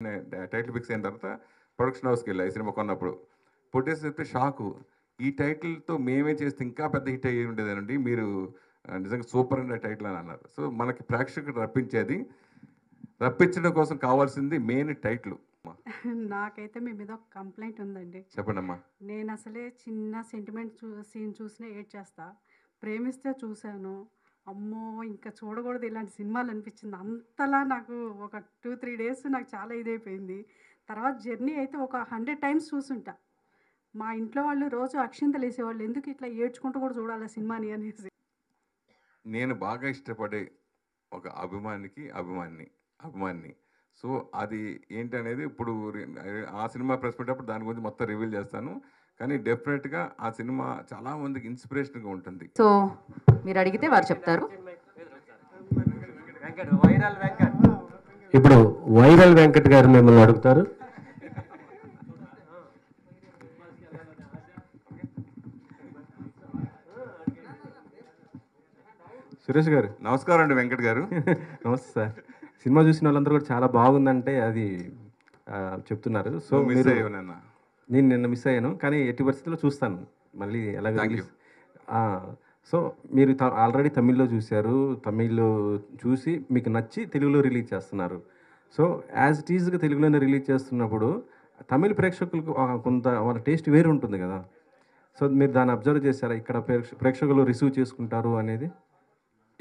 Title fix అయిన తర్వాత production హౌస్కి వెళ్ళా ఈ సినిమా కొన్నప్పుడు. ప్రొడ్యూసర్ చెప్తే షాకు. ఈ టైటిల్తో మేమే చేస్తే ఇంకా పెద్ద హిట్ అయ్యి ఉండేదేనండి, మీరు నిజంగా సూపర్ అండి ఆ టైటిల్ అని అన్నారు. సో మనకి ప్రేక్షకుడు రప్పించడం కోసం కావాల్సింది మెయిన్ టైటిల్. నాకైతే మీ మీద ఒక కంప్లైంట్ ఉందండి. చెప్పండమ్మా. నేను అసలే చిన్న సెంటిమెంట్ సీన్ చూసినా ఏడ్చేస్తా. ప్రేమిస్తే చూశాను, అమ్మో ఇంకా చూడకూడదు ఇలాంటి సినిమాలు అనిపించింది. అంతలా నాకు ఒక 2-3 డేస్ నాకు చాలా ఇదైపోయింది. తర్వాత జర్నీ అయితే ఒక 100 టైమ్స్ చూసుంటా. మా ఇంట్లో వాళ్ళు రోజు అక్షింతలు వేసేవాళ్ళు, ఎందుకు ఇట్లా ఏడ్చుకుంటూ కూడా చూడాలి సినిమాని అనేసి. నేను బాగా ఇష్టపడే ఒక అభిమానిని. సో అది ఏంటనేది ఇప్పుడు ఆ సినిమా ప్రెస్ పెట్టేటప్పుడు దాని గురించి మొత్తం రివీల్ చేస్తాను. కానీ డెఫినెట్గా ఆ సినిమా చాలా మందికి ఇన్స్పిరేషన్గా ఉంటుంది. సో మీరు అడిగితే వారు చెప్తారు. ఇప్పుడు వైరల్ వెంకట్ గారు మిమ్మల్ని అడుగుతారు. సురేష్ గారు నమస్కారం అండి. వెంకట్ గారు నమస్తే సార్. సినిమా చూసిన వాళ్ళందరూ కూడా చాలా బాగుందంటే అది చెప్తున్నారు. సో మీరు నేను నిన్న మిస్ అయ్యాను, కానీ ఎట్టి పరిస్థితుల్లో చూస్తాను మళ్ళీ ఎలాగ. సో మీరు ఆల్రెడీ తమిళ్లో చూశారు, తమిళ్లో చూసి మీకు నచ్చి తెలుగులో రిలీజ్ చేస్తున్నారు. సో యాజ్ ఇట్ ఈజ్గా తెలుగులోనే రిలీజ్ చేస్తున్నప్పుడు తమిళ ప్రేక్షకులకు కొంత వాళ్ళ టేస్ట్ వేరు ఉంటుంది కదా. సో మీరు దాన్ని అబ్జర్వ్ చేశారా, ఇక్కడ ప్రేక్షకులు రిసీవ్ చేసుకుంటారు అనేది?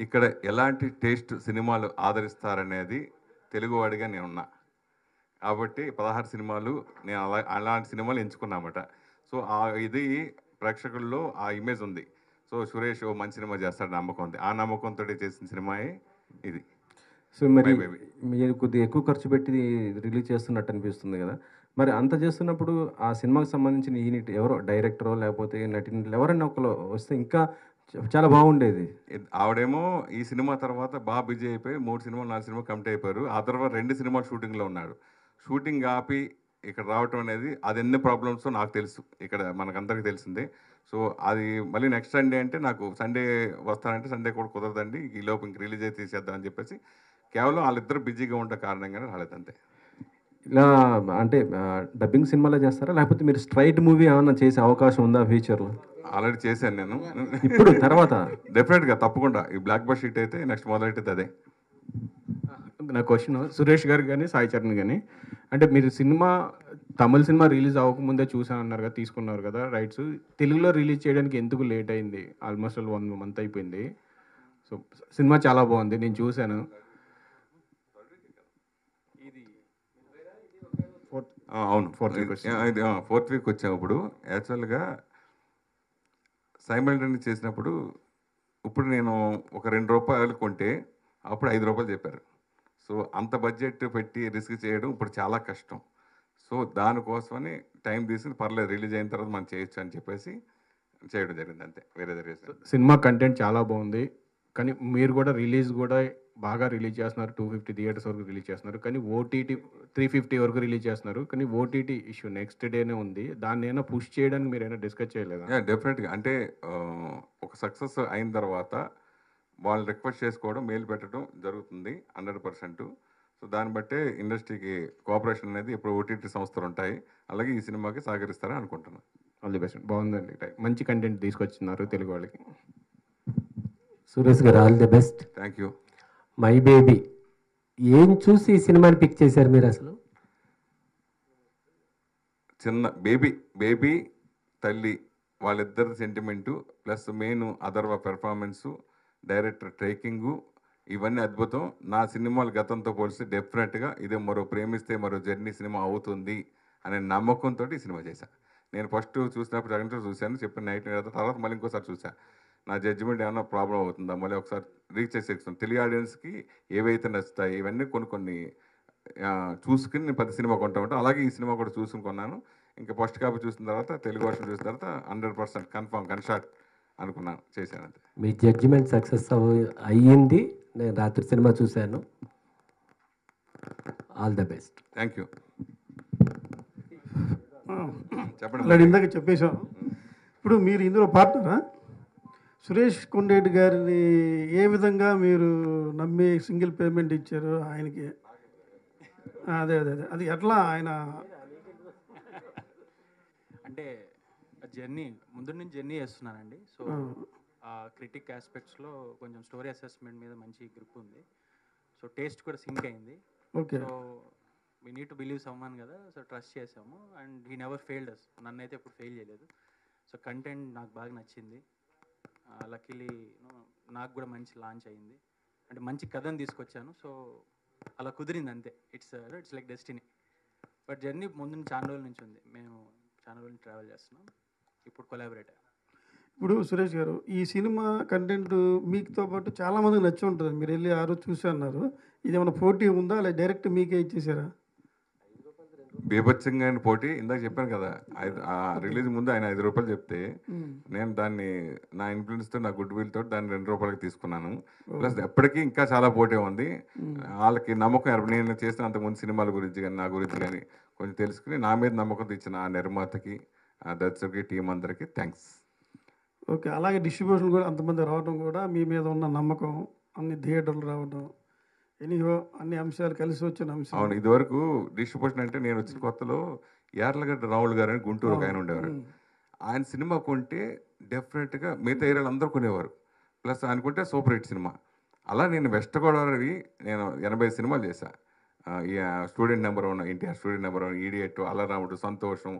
ఇక్కడ ఎలాంటి టేస్ట్ సినిమాలు ఆదరిస్తారనేది తెలుగువాడిగా నేనున్నా కాబట్టి 16 సినిమాలు నేను అలాంటి సినిమాలు ఎంచుకున్నామట. సో ఇది ప్రేక్షకుల్లో ఆ ఇమేజ్ ఉంది. సో సురేష్ మంచి సినిమా చేస్తాడు నమ్మకం ఉంది. ఆ నమ్మకంతో చేసిన సినిమాయే ఇది. సో మరి మీరు కొద్దిగా ఎక్కువ ఖర్చు పెట్టి రిలీజ్ చేస్తున్నట్టు అనిపిస్తుంది కదా. మరి అంత చేస్తున్నప్పుడు ఆ సినిమాకి సంబంధించిన యూనిట్ ఎవరో డైరెక్టరో లేకపోతే నటినట్లు ఎవరైనా ఒకరు వస్తే ఇంకా చాలా బాగుండేది. ఆవిడేమో ఈ సినిమా తర్వాత బాగా బిజీ అయిపోయి 3 సినిమాలు 4 సినిమాలు కమిట్ అయిపోయారు. ఆ తర్వాత 2 సినిమాలు షూటింగ్లో ఉన్నాడు. షూటింగ్ ఆపి ఇక్కడ రావటం అనేది అది ఎన్ని ప్రాబ్లమ్స్ నాకు తెలుసు, ఇక్కడ మనకందరికీ తెలిసిందే. సో అది మళ్ళీ నెక్స్ట్ సండే అంటే నాకు సండే వస్తానంటే సండే కూడా కుదరదండి, ఈ లోపు ఇంక రిలీజ్ అయితే తీసేద్దాం అని చెప్పేసి కేవలం వాళ్ళిద్దరు బిజీగా ఉండే కారణంగానే రాలేదంతే. ఇలా అంటే డబ్బింగ్ సినిమాలో చేస్తారా లేకపోతే మీరు స్ట్రైట్ మూవీ ఏమన్నా చేసే అవకాశం ఉందా ఫ్యూచర్లో? ఆల్రెడీ చేశాను నేను. ఇప్పుడు తర్వాత డెఫినెట్గా తప్పకుండా ఈ బ్లాక్ బస్ షీట్ అయితే నెక్స్ట్ మొదలెట్టేది అదే. నా క్వశ్చన్ సురేష్ గారు కానీ సాయి చరణ్ కానీ, అంటే మీరు తమిళ సినిమా రిలీజ్ అవ్వకముందే చూసానన్నారు కదా, తీసుకున్నారు కదా రైట్స్, తెలుగులో రిలీజ్ చేయడానికి ఎందుకు లేట్ అయింది? ఆల్మోస్ట్ 1 month అయిపోయింది. సో సినిమా చాలా బాగుంది, నేను చూశాను. అవును, 4th వీక్ వచ్చాము. యాక్చువల్గా సైమల్టేనియస్ చేసినప్పుడు ఇప్పుడు నేను ఒక ₹2 కొంటే అప్పుడు ₹5 చెప్పారు. సో అంత బడ్జెట్ పెట్టి రిస్క్ చేయడం ఇప్పుడు చాలా కష్టం. సో దానికోసమని టైం తీసుకుని పర్లేదు రిలీజ్ అయిన తర్వాత మనం చేయొచ్చు అని చెప్పేసి చేయడం జరిగింది అంతే, వేరే రీజన్. సినిమా కంటెంట్ చాలా బాగుంది, కానీ మీరు కూడా రిలీజ్ కూడా బాగా రిలీజ్ చేస్తున్నారు. 250 థియేటర్స్ వరకు రిలీజ్ చేస్తున్నారు, కానీ ఓటీటీ 350 వరకు రిలీజ్ చేస్తున్నారు. కానీ ఓటీటీ ఇష్యూ నెక్స్ట్ డేనే ఉంది. దాన్ని ఏమైనా పుష్ చేయడానికి మీరు ఏమైనా డిస్కస్ చేయలేదా? డెఫినెట్గా అంటే ఒక సక్సెస్ అయిన తర్వాత వాళ్ళు రిక్వెస్ట్ చేసుకోవడం, మెయిల్ పెట్టడం జరుగుతుంది 100%. సో దాన్ని బట్టే ఇండస్ట్రీకి కోఆపరేషన్ అనేది ఇప్పుడు ఓటీటీ సంస్థలు ఉంటాయి, అలాగే ఈ సినిమాకి సహకరిస్తారని అనుకుంటున్నాను. All the best. బాగుందండి, మంచి కంటెంట్ తీసుకొచ్చినారు తెలుగు వాళ్ళకి. సురేష్ గారు all the best. Thank you. My baby ఏం చూసి ఈ సినిమాని పిక్ చేశారు మీరు? అసలు చిన్న బేబీ తల్లి వాళ్ళిద్దరి sentiment plus main Atharva performance, director taking, ఇవన్నీ అద్భుతం. నా సినిమాలు గతంతో పోలిస్తే డెఫినెట్గా ఇదే మరో ప్రేమిస్తే మరో జర్నీ సినిమా అవుతుంది అనే నమ్మకంతో ఈ సినిమా చేశాను. నేను ఫస్ట్ చూసినప్పుడు జగన్ చూశాను, చెప్పిన నైట్ తర్వాత మళ్ళీ ఇంకోసారి చూశాను. నా జడ్జిమెంట్ ఏమైనా ప్రాబ్లం అవుతుందా, మళ్ళీ ఒకసారి రీచ్ చేసేస్తాను. తెలుగు ఆడియన్స్కి ఏవైతే నచ్చుతాయి ఇవన్నీ కొన్ని చూసుకుని నేను 10 సినిమా కొంటా ఉంటాను. అలాగే ఈ సినిమా కూడా చూసుకుని కొన్నాను. ఇంకా ఫస్ట్ కాపీ చూసిన తర్వాత తెలుగు వర్షన్ చూసిన తర్వాత 100% కన్ఫర్మ్ గన్షాట్ అనుకున్నాను, చేశాను అంతే. మీ జడ్జిమెంట్ సక్సెస్ అయ్యింది. నేను రాత్రి సినిమా చూశాను. All the best. Thank you. చెప్పండి. ఇందాక చెప్పేశాం. ఇప్పుడు మీరు ఇందులో పార్ట్నరా? సురేష్ కొండరెడ్డి గారిని ఏ విధంగా మీరు నమ్మి సింగిల్ పేమెంట్ ఇచ్చారు ఆయనకి? అదే అదే అదే అది ఎట్లా ఆయన అంటే జర్నీ ముందు నుంచి జర్నీ చేస్తున్నానండి. సో క్రిటిక్ ఆస్పెక్ట్స్లో కొంచెం స్టోరీ అసెస్మెంట్ మీద మంచి గ్రిప్ ఉంది. సో టేస్ట్ కూడా సింక్ అయింది. Okay. So we need to believe someone కదా, సో ట్రస్ట్ చేసాము అండ్ హీ నెవర్ ఫెయిల్డ్ అస్. నన్ను అయితే ఎప్పుడు ఫెయిల్ చేయలేదు. సో కంటెంట్ నాకు బాగా నచ్చింది. లక్కీలీ నాకు కూడా మంచి లాంచ్ అయింది. అంటే మంచి కథను తీసుకొచ్చాను. సో అలా కుదిరింది అంతే. It's like destiny. But journey ముందు చాలా రోజుల నుంచి ఉంది. మేము చాలా రోజులు ట్రావెల్ చేస్తున్నాం. ఇప్పుడు కొలాబరేట్ అయ్యాం. ఇప్పుడు సురేష్ గారు ఈ సినిమా కంటెంట్ మీకుతో పాటు చాలామందికి నచ్చి ఉంటుంది. మీరు వెళ్ళి ఆ రోజు చూసి అన్నారు. ఇది ఏమైనా పోటీ ఉందా లేదా డైరెక్ట్ మీకే ఇచ్చేసారా? బీభత్సంగా ఆయన పోటీ ఇందాక చెప్పాను కదా, ఆ రిలీజ్ ముందు ఆయన 5 రూపాయలు చెప్తే నేను దాన్ని నా ఇన్ఫ్లుయెన్స్తో నా గుడ్ విల్ తోటి దాన్ని 2 రూపాయలకి తీసుకున్నాను. ప్లస్ ఎప్పటికీ ఇంకా చాలా పోటీ ఉంది. వాళ్ళకి నమ్మకం నేను చేసిన అంతకుముందు సినిమాల గురించి కానీ నా గురించి కానీ కొంచెం తెలుసుకుని నా మీద నమ్మకంతో ఇచ్చిన ఆ నిర్మాతకి, ఆ దర్శకుకి, టీం అందరికీ థ్యాంక్స్. ఓకే. అలాగే డిస్ట్రిబ్యూషన్ కూడా అంతమంది రావడం కూడా మీ మీద ఉన్న నమ్మకం, అన్ని థియేటర్లు రావడం, ఎనీహో అన్ని అంశాలు కలిసి వచ్చిన అంశం. అవును, ఇదివరకు డిస్ట్రిబ్యూషన్ అంటే నేను వచ్చిన కొత్తలో యార్లగడ్డ రావుల్ గారు అని గుంటూరు ఒక ఆయన ఉండేవారు. ఆయన సినిమా కొంటే డెఫినెట్గా మిగతా ఏరియాలు అందరూ కొనేవారు. ప్లస్ ఆయన కొంటే సూపర్ హిట్ సినిమా. అలా నేను వెస్ట్ గోదావరి నేను 80 సినిమాలు చేశాను. Student number 1, NTR student number 1, idiot, Allari Ramudu, Santosham,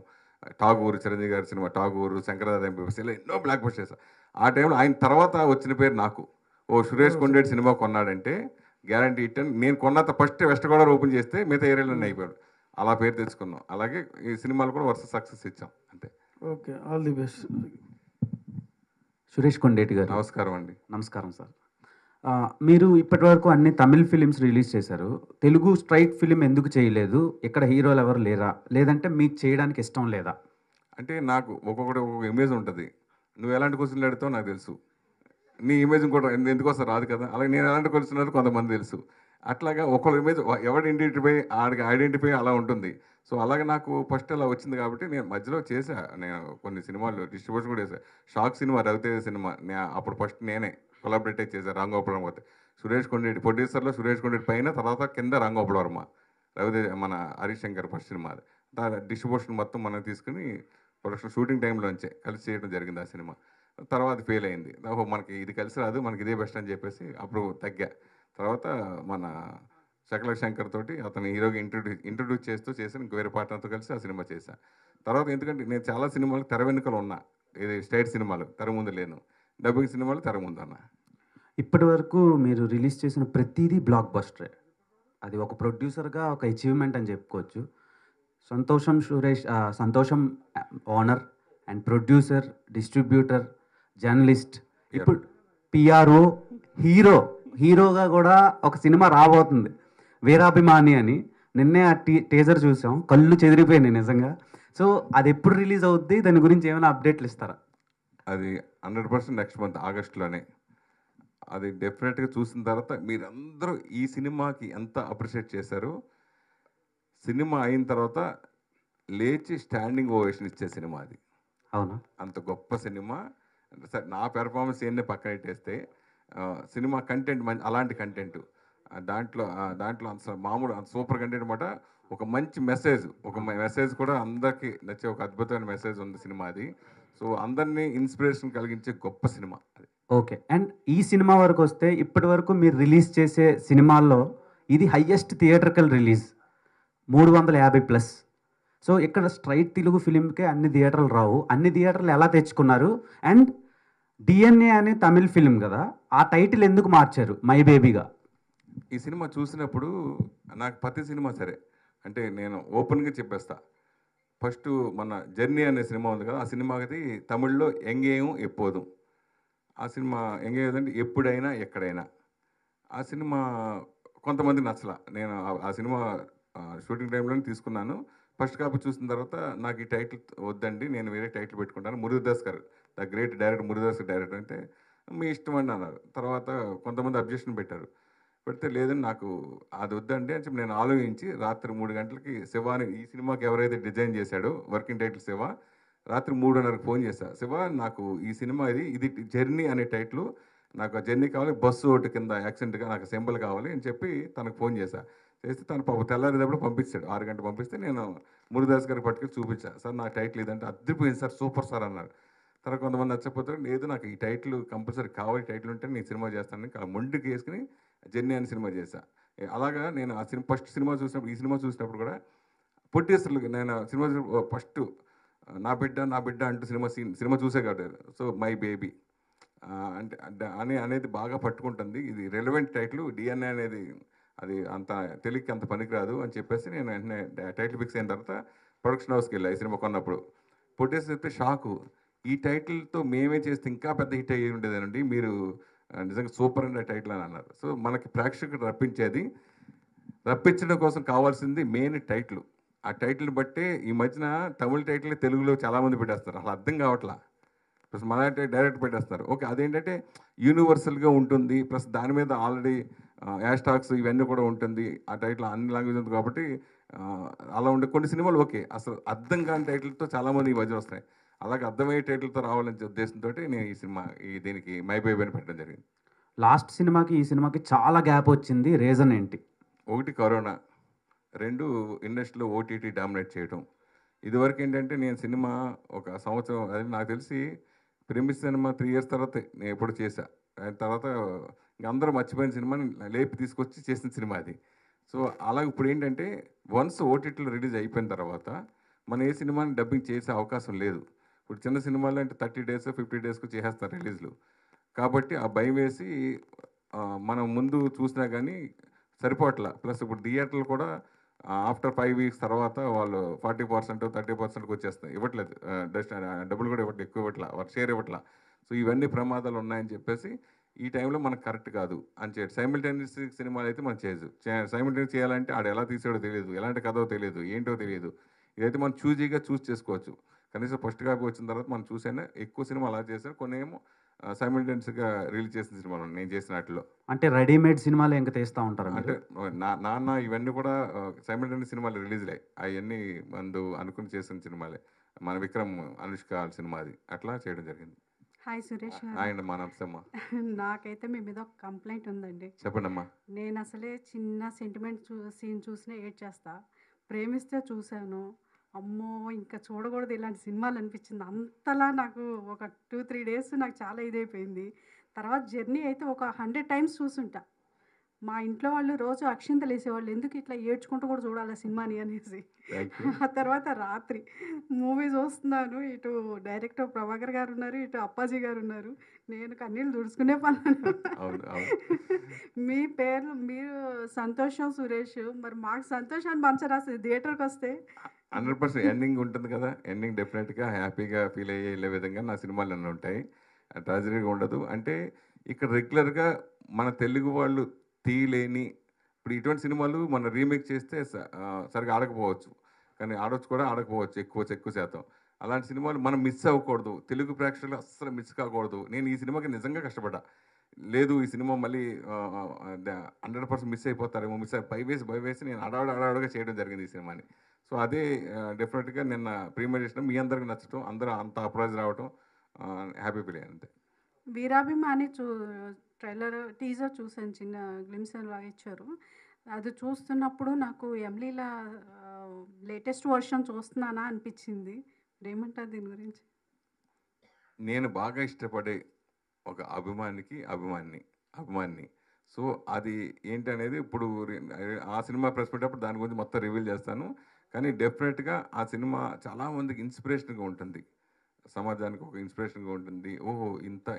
Tagore, Chiranjeevi గారి సినిమా ఠాగూరు, శంకరదాద ఎంపీఎస్, ఇలా ఎన్నో బ్లాక్ బస్టర్స్ చేశాను. ఆ టైంలో ఆయన తర్వాత వచ్చిన పేరు నాకు. సురేష్ కొండేటి సినిమా కొన్నాడంటే గ్యారంటీ హిట్ అని. నేను కొన్నంత ఫస్ట్ వెస్ట్ గోదావరి ఓపెన్ చేస్తే మిగతా ఏరియాలోనే అయిపోయాడు. అలా పేరు తెచ్చుకున్నాం. అలాగే ఈ సినిమాలు కూడా వరుస సక్సెస్ ఇచ్చాం అంతే. Okay, all the best. Suresh Kondeti గారు నమస్కారం అండి. నమస్కారం సార్. మీరు ఇప్పటివరకు అన్ని తమిళ్ ఫిలిమ్స్ రిలీజ్ చేశారు. తెలుగు స్ట్రైట్ ఫిలిం ఎందుకు చేయలేదు? ఇక్కడ హీరోలు ఎవరు లేరా, లేదంటే మీకు చేయడానికి ఇష్టం లేదా? అంటే నాకు ఒక్కొక్కటి ఒక్కొక్క ఇమేజ్ ఉంటుంది. నువ్వు ఎలాంటి క్వశ్చన్లు అడుగుతావు నాకు తెలుసు. నీ ఇమేజ్ కూడా ఎందుకు వస్తారు రాదు కదా. అలాగే నేను ఎలాంటి క్వశ్చన్ కొంతమంది తెలుసు. అట్లాగా ఒకళ్ళ ఇమేజ్ ఎవరు ఐడెంటిఫై అలా ఉంటుంది. సో అలాగే నాకు ఫస్ట్ అలా వచ్చింది కాబట్టి నేను మధ్యలో చేశా. నేను కొన్ని సినిమాలు డిస్ట్రిబ్యూషన్ కూడా చేశాను. షాక్ సినిమా, రవితేజ సినిమా అప్పుడు ఫస్ట్ నేనే కొలాబరేట్ చేశాను. రాంగోపాల్ పోతే సురేష్ కొండేటి ప్రొడ్యూసర్లో సురేష్ కొండేటి పైన, తర్వాత కింద రాంగోపాల్ వర్మ, రవితేజ మన Harish Shankar first cinema. Distribution మొత్తం మనం తీసుకుని ప్రొడక్షన్ షూటింగ్ టైంలోంచే కలిసి చేయడం జరిగింది ఆ సినిమా. తర్వాత ఫెయిల్ అయింది. మనకి ఇది కలిసి రాదు, మనకి ఇదే బెస్ట్ అని చెప్పేసి అప్పుడు తగ్గా. తర్వాత మన శకల శంకర్ తోటి అతను హీరోకి ఇంట్రడ్యూస్ చేస్తూ చేసి ఇంక వేరే పార్ట్నర్తో కలిసి ఆ సినిమా చేశాను. తర్వాత ఎందుకంటే నేను చాలా సినిమాలు తెర వెనుకలు ఉన్నా. ఇది స్టేట్ సినిమాలు తెర ముందు లేను, డబ్బింగ్ సినిమాలు తెర ముందు అన్నా. ఇప్పటి వరకు మీరు రిలీజ్ చేసిన ప్రతిదీ బ్లాక్ బస్టరే. అది ఒక ప్రొడ్యూసర్గా ఒక అచీవ్మెంట్ అని చెప్పుకోవచ్చు. సంతోషం owner and producer, distributor, journalist, ఇప్పుడు పిఆర్ఓ, హీరోగా కూడా ఒక సినిమా రాబోతుంది వీరాభిమాని అని. నిన్నే ఆ టీజర్ చూసాం, కళ్ళు చెదిరిపోయినాయి నిజంగా. సో అది ఎప్పుడు రిలీజ్ అవుద్ది, దాని గురించి ఏమైనా అప్డేట్లు ఇస్తారా? అది 100% నెక్స్ట్ మంత్ ఆగస్టులోనే. అది డెఫినెట్గా చూసిన తర్వాత మీరందరూ ఈ సినిమాకి ఎంత అప్రిషియేట్ చేశారో, సినిమా అయిన తర్వాత లేచి స్టాండింగ్ ఓవేషన్ ఇచ్చే సినిమా అది. అవునా? అంత గొప్ప సినిమా. సరే, నా పెర్ఫార్మెన్స్ ఏంటనే పక్కన పెట్టేస్తే సినిమా కంటెంట్ అలాంటి కంటెంట్ దాంట్లో అంత మామూలు అంత సూపర్ కంటెంట్ అనమాట. ఒక మంచి మెసేజ్ కూడా అందరికీ నచ్చే ఒక అద్భుతమైన మెసేజ్ ఉంది సినిమా అది. సో అందరినీ ఇన్స్పిరేషన్ కలిగించే గొప్ప సినిమా అది. ఓకే. అండ్ ఈ సినిమా వరకు వస్తే ఇప్పటి వరకు మీరు రిలీజ్ చేసే సినిమాల్లో ఇది హయ్యెస్ట్ థియేటర్కల్ రిలీజ్, 350+. సో ఇక్కడ స్ట్రైట్ తెలుగు ఫిలింకే అన్ని థియేటర్లు రావు. అన్ని థియేటర్లు ఎలా తెచ్చుకున్నారు? అండ్ డిఎన్ఏ అనే తమిళ్ ఫిలిం కదా, ఆ టైటిల్ ఎందుకు మార్చారు మై బేబీగా? ఈ సినిమా చూసినప్పుడు నాకు ప్రతి సినిమా సరే అంటే నేను ఓపెన్గా చెప్పేస్తా. ఫస్ట్ మన జర్నీ అనే సినిమా ఉంది కదా, ఆ సినిమాకి తమిళ్లో ఎంగేయం ఎప్పోదు. ఆ సినిమా ఎంగేదంటే ఎప్పుడైనా ఎక్కడైనా. ఆ సినిమా కొంతమంది నచ్చల. నేను ఆ సినిమా షూటింగ్ టైంలోనే తీసుకున్నాను. ఫస్ట్ కాపీ చూసిన తర్వాత నాకు ఈ టైటిల్ వద్దండి, నేను వేరే టైటిల్ పెట్టుకుంటాను. మురుగదాస్ గారు, the great director Murugadoss director అంటే మీ ఇష్టం అని అన్నారు. తర్వాత కొంతమంది అబ్జెక్షన్ పెట్టారు. పెడితే లేదని నాకు అది వద్దండి అని చెప్పి నేను ఆలోచించి రాత్రి 3 గంటలకి శివాని, ఈ సినిమాకి ఎవరైతే డిజైన్ చేశాడో వర్కింగ్ టైటిల్ శివ, రాత్రి 3:30కి ఫోన్ చేశా. శివ, నాకు ఈ సినిమా ఇది జర్నీ అనే టైటిల్, నాకు ఆ జర్నీ కావాలి, బస్సు ఒకటి కింద యాక్సిడెంట్గా నాకు సింబల్ కావాలి అని చెప్పి తనకు ఫోన్ చేశా. చేస్తే తను పాప తెల్లారేటప్పుడు పంపించాడు, 6 గంటలు పంపిస్తే నేను మురుదాస్ గారికి పట్టుకొని చూపించా. సార్ నా టైటిల్ ఇదంటే అద్దరిపోయింది సార్, సూపర్ సార్ అన్నారు. తర్వాత కొంతమంది నచ్చకపోతే లేదు నాకు ఈ టైటిల్ కంపల్సరీ కావాలి, టైటిల్ ఉంటే నేను సినిమా చేస్తానని మొండికి వేసుకుని జర్నీ అని సినిమా చేశా. అలాగా నేను ఆ సినిమా ఫస్ట్ సినిమా చూసినప్పుడు, ఈ సినిమా చూసినప్పుడు కూడా పొట్టేసలు నేను సినిమా ఫస్ట్ నా బిడ్డ అంటూ సినిమా చూసే కాదు. సో మై బేబీ అనేది బాగా పట్టుకుంటుంది. ఇది రెలవెంట్ టైటిల్, డిఎన్ఏ అనేది అది అంత తెలియక అంత పనికిరాదు అని చెప్పేసి నేను వెంటనే టైటిల్ ఫిక్స్ అయిన తర్వాత ప్రొడక్షన్ హౌస్కి వెళ్ళా. ఈ సినిమా కొన్నప్పుడు పొట్టేసి చెప్తే షాకు, ఈ టైటిల్తో మేమే చేస్తే ఇంకా పెద్ద హిట్ అయ్యి ఉండేదేనండి, మీరు నిజంగా సూపర్ అనే టైటిల్ అని అన్నారు. సో మనకి ప్రేక్షకుడు రప్పించడం కోసం కావాల్సింది మెయిన్ టైటిల్. ఆ టైటిల్ బట్టే ఈ మధ్యన తమిళ టైటిల్ తెలుగులో చాలామంది పెట్టేస్తారు, అసలు అర్థం కావట్లా. ప్లస్ మన డైరెక్ట్ పెట్టేస్తున్నారు. ఓకే, అదేంటంటే యూనివర్సల్గా ఉంటుంది, ప్లస్ దాని మీద ఆల్రెడీ హ్యాష్టాగ్స్ ఇవన్నీ కూడా ఉంటుంది. ఆ టైటిల్ అన్ని లాంగ్వేజ్ ఉంది కాబట్టి అలా ఉండే కొన్ని సినిమాలు ఓకే, అసలు అర్థం కాని టైటిల్తో చాలామంది ఈ మధ్య వస్తాయి. అలాగే అర్థమయ్యే టైటిల్తో రావాలనే ఉద్దేశంతో నేను ఈ సినిమా దీనికి మై బేబీ అని పెట్టడం జరిగింది. లాస్ట్ సినిమాకి ఈ సినిమాకి చాలా గ్యాప్ వచ్చింది, రీజన్ ఏంటి? ఒకటి కరోనా, 2 ఇండస్ట్రీలో ఓటీటీ డామినేట్ చేయడం. ఇదివరకు ఏంటంటే నేను సినిమా ఒక సంవత్సరం, అది నాకు తెలిసి ప్రిమిస్ సినిమా 3 years తర్వాత నేను ఎప్పుడు చేశా. తర్వాత ఇంక అందరూ మర్చిపోయిన సినిమాని లేపి తీసుకొచ్చి చేసిన సినిమా అది. సో అలాగే ఇప్పుడు ఏంటంటే వన్స్ ఓటీటీలో రిలీజ్ అయిపోయిన తర్వాత మనం ఏ సినిమాని డబ్బింగ్ చేసే అవకాశం లేదు. ఇప్పుడు చిన్న సినిమాలు అంటే 30 days 50 daysకు చేసేస్తారు రిలీజ్లు. కాబట్టి ఆ భయం వేసి మనం ముందు చూసినా కానీ సరిపోవట్లా. ప్లస్ ఇప్పుడు థియేటర్లు కూడా ఆఫ్టర్ 5 weeks తర్వాత వాళ్ళు 40% 30%కి వచ్చేస్తాయి, ఇవ్వట్లేదు డబ్బులు కూడా ఎక్కువ ఇవ్వట్లా, వారు షేర్ ఇవ్వట్లా. సో ఇవన్నీ ప్రమాదాలు ఉన్నాయని చెప్పేసి ఈ టైంలో మనకు కరెక్ట్ కాదు అని చెప్పి సైమిల్టేనియస్ సినిమాలు అయితే మనం చేయదు. సైమిల్టేనియస్ చేయాలంటే ఆడు ఎలా తీసాడో తెలియదు, ఎలాంటి కథో తెలియదు, ఏంటో తెలియదు. ఇదైతే మనం చూస్ చేసుకోవచ్చు. కనీసం ఫస్ట్ కాపీ వచ్చిన తర్వాత మనం చూసైనా ఎక్కువ సినిమా అలా చేశాను. కొన్ని ఏమో సైమిల్టేనియస్గా రిలీజ్ చేసిన సినిమాలు నేను చేసిన వాటిలో. అంటే రెడీమేడ్ సినిమాలు ఇంకా తీస్తూ ఉంటారు అంటే నాన్న ఇవన్నీ కూడా సైమిల్టేనియస్ సినిమాలు రిలీజ్లే, అవన్నీ మందు అనుకుని చేసిన సినిమాలే. మన విక్రమ్ అనుష్క సినిమా అది అట్లా చేయడం జరిగింది. హాయ్ సురేష్ గారు. ఆయన మా నమస్తమ్మ. నాకైతే మీ మీద ఒక కంప్లైంట్ ఉందండి. చెప్పండి అమ్మా. నేను అసలే చిన్న సెంటిమెంట్ సీన్ చూసినా ఏడ్చేస్తా. ప్రేమిస్తే చూశాను, అమ్మో ఇంకా చూడకూడదు ఇలాంటి సినిమాలు అనిపించింది. అంతలా నాకు ఒక 2-3 days నాకు చాలా ఇదైపోయింది. తర్వాత జర్నీ అయితే ఒక 100 times చూసుంటా. మా ఇంట్లో వాళ్ళు రోజు అక్షింతలు వేసేవాళ్ళు, ఎందుకు ఇట్లా ఏడ్చుకుంటూ కూడా చూడాలి సినిమాని అనేసి. ఆ తర్వాత రాత్రి మూవీ చూస్తున్నాను, ఇటు డైరెక్టర్ ప్రభాకర్ గారు ఉన్నారు, ఇటు అప్పాజీ గారు ఉన్నారు. నేను కన్నీళ్ళు తుడుచుకునే పన్నాను. మీ పేర్లు మీరు సంతోషం సురేష్, మరి మాకు సంతోషాన్ని పంచరా థియేటర్కి వస్తే? 100% ఎండింగ్ ఉంటుంది కదా, ఎండింగ్ డెఫినెట్గా హ్యాపీగా ఫీల్ అయ్యే విధంగా నా సినిమాలు అన్నీ ఉంటాయి, ట్రాజడీగా ఉండదు. అంటే ఇక్కడ రెగ్యులర్గా మన తెలుగు వాళ్ళు తీయలేని ఇప్పుడు ఇటువంటి సినిమాలు మన రీమేక్ చేస్తే సరిగా ఆడకపోవచ్చు, కానీ ఆడకపోవచ్చు ఎక్కువ శాతం. అలాంటి సినిమాలు మనం మిస్ అవ్వకూడదు, తెలుగు ప్రేక్షకులు అస్సలు మిస్ కాకూడదు. నేను ఈ సినిమాకి నిజంగా కష్టపడ్డా. లేదు ఈ సినిమా మళ్ళీ 100% మిస్ అయిపోతారేమో, భయవేసి నేను అడవడగా చేయడం జరిగింది ఈ సినిమాని. సో అదే డెఫినెట్గా నిన్న ప్రీమియర్ చేసిన మీ అందరికి నచ్చటం, అందరూ అంత అప్రైజ్ రావటం హ్యాపీ ఫీల్ అయ్యాను అంతే. వీరాభిమాని టీజర్ చూసాను, చిన్న గ్లిమ్స్ లాగా ఇచ్చారు. అది చూస్తున్నప్పుడు నాకు ఎమ్లీల లేటెస్ట్ వర్షన్ చూస్తున్నానా అనిపించింది. ఏమంటారు దీని గురించి? నేను బాగా ఇష్టపడే ఒక అభిమాని. సో అది ఏంటనేది ఇప్పుడు ఆ సినిమా ప్రెస్ పెట్టేటప్పుడు దాని గురించి మొత్తం రివీల్ చేస్తాను. కానీ డెఫినెట్గా ఆ సినిమా చాలామందికి ఇన్స్పిరేషన్గా ఉంటుంది, సమాజానికి ఒక ఇన్స్పిరేషన్గా ఉంటుంది. ఓహో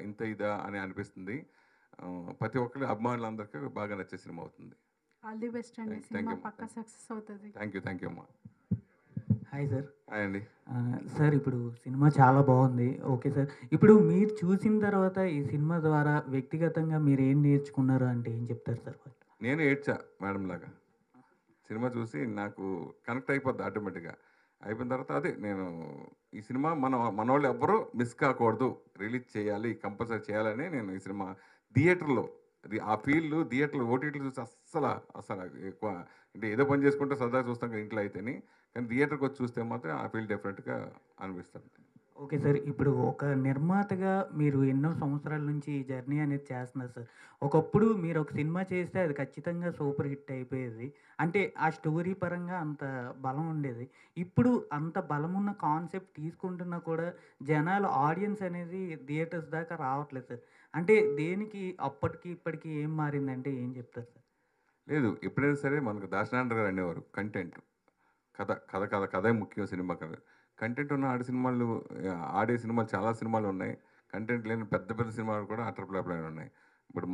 ఇంత ఇదా అని అనిపిస్తుంది. ప్రతి ఒక్కరి అభిమానులందరికీ బాగా నచ్చే సినిమా అవుతుంది. ఆల్ ది బెస్ట్ అండి, సినిమా పక్కా సక్సెస్ అవుతుంది. థ్యాంక్ యూ అమ్మా. Hi sir. హాయ్ అండి. సార్ ఇప్పుడు సినిమా చాలా బాగుంది, ఓకే సార్. ఇప్పుడు మీరు చూసిన తర్వాత ఈ సినిమా ద్వారా వ్యక్తిగతంగా మీరు ఏం నేర్చుకున్నారు అంటే ఏం చెప్తారు సార్? నేను ఏడ్చా మేడం లాగా. సినిమా చూసి నాకు కనెక్ట్ అయిపోద్ది ఆటోమేటిక్గా. అయిపోయిన తర్వాత అదే నేను ఈ సినిమా మనోళ్ళు ఎవ్వరూ మిస్ కాకూడదు, రిలీజ్ చేయాలి, కంపల్సరీ చేయాలని నేను ఈ సినిమా థియేటర్లో ఆ ఫీల్ థియేటర్లో ఓటీటీలు చూసి అస్సలు ఎక్కువ అంటే ఏదో పని చేసుకుంటే సరదాగా చూస్తాం కదా ఇంట్లో అయితేని, కానీ థియేటర్కి వచ్చి చూస్తే మాత్రం ఆ ఫీల్ డెఫినెట్గా అనిపిస్తుంది. Okay sir. ఇప్పుడు ఒక నిర్మాతగా మీరు ఎన్నో సంవత్సరాల నుంచి ఈ జర్నీ అనేది చేస్తున్నారు సార్. ఒకప్పుడు మీరు ఒక సినిమా చేస్తే అది ఖచ్చితంగా సూపర్ హిట్ అయిపోయేది. అంటే ఆ స్టోరీ పరంగా అంత బలం ఉండేది. ఇప్పుడు అంత బలమున్న కాన్సెప్ట్ తీసుకుంటున్నా కూడా జనాలు ఆడియన్స్ అనేది థియేటర్స్ దాకా రావట్లేదు సార్. అంటే దేనికి అప్పటికి ఇప్పటికి ఏం మారిందంటే ఏం చెప్తారు సార్? లేదు, ఎప్పుడైనా సరే మనకు దాశనారాయణ గారు అనేవారు కంటెంట్, కథే ముఖ్యం సినిమా కథ. కంటెంట్ ఉన్న ఆడే సినిమాలు చాలా సినిమాలు ఉన్నాయి. కంటెంట్ లేని పెద్ద పెద్ద సినిమాలు కూడా అటర్ ఫ్లాప్ ఉన్నాయి. ఇప్పుడు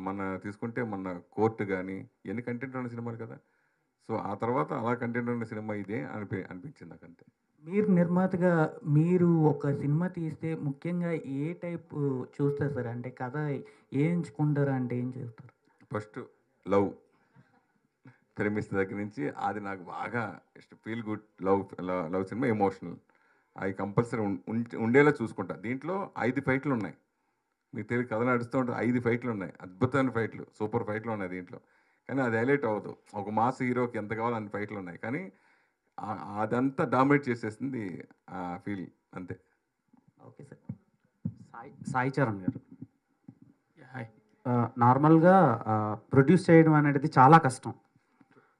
మన తీసుకుంటే మన కోర్టు కానీ ఎన్ని కంటెంట్ ఉన్న సినిమాలు కదా. సో ఆ తర్వాత అలా కంటెంట్ ఉన్న సినిమా ఇదే అనిపించింది నాకు, అంతే. మీరు నిర్మాతగా మీరు ఒక సినిమా తీస్తే ముఖ్యంగా ఏ టైప్ చూస్తారు సార్? అంటే కథ ఏం ఎంచుకుంటారు, అంటే ఏం చేస్తారు? ఫస్ట్ లవ్ ప్రేమిస్తే దగ్గర నుంచి అది నాకు బాగా feel good love cinema, emotional, అవి కంపల్సరీ ఉండేలా చూసుకుంటా. దీంట్లో 5 ఫైట్లు ఉన్నాయి. మీకు తెలియదు, కథ నడుస్తూ ఉంటుంది, 5 ఫైట్లు ఉన్నాయి, అద్భుతమైన ఫైట్లు, సూపర్ ఫైట్లు ఉన్నాయి దీంట్లో. కానీ అది హైలైట్ అవ్వదు. ఒక మాస్ హీరోకి ఎంత కావాలో అన్ని ఫైట్లు ఉన్నాయి, కానీ అదంతా డామినేట్ చేసేస్తుంది ఆ ఫీల్, అంతే. Okay sir. సాయి చరణ్ గారు, హాయ్. నార్మల్గా ప్రొడ్యూస్ చేయడం అనేది చాలా కష్టం.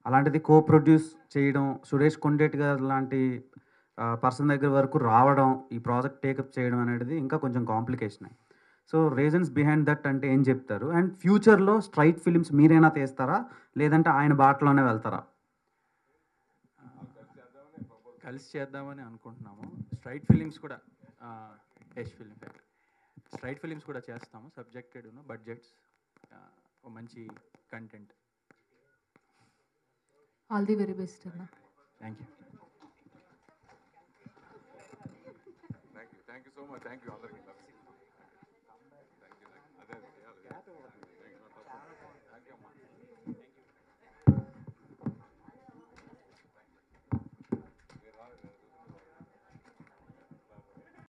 అలాంటిది కో ప్రొడ్యూస్ చేయడం, సురేష్ కొండేటి గారు లాంటి పర్సన్ దగ్గర వరకు రావడం, ఈ ప్రాజెక్ట్ టేకప్ చేయడం అనేది ఇంకా కొంచెం complication. So reasons behind that అంటే ఏం చెప్తారు? అండ్ ఫ్యూచర్లో స్ట్రైట్ ఫిలిమ్స్ మీరైనా తీస్తారా, లేదంటే ఆయన బాటలోనే వెళ్తారా? కలిసి చేద్దామని అనుకుంటున్నాము. స్ట్రైట్ ఫిలిమ్స్ కూడా, Yash film factory straight films కూడా చేస్తాము. సబ్జెక్టెడ్ బడ్జెట్స్, మంచి content. All the very best అన్న. Thank you. Thank you so much. Thank you అందరికీ.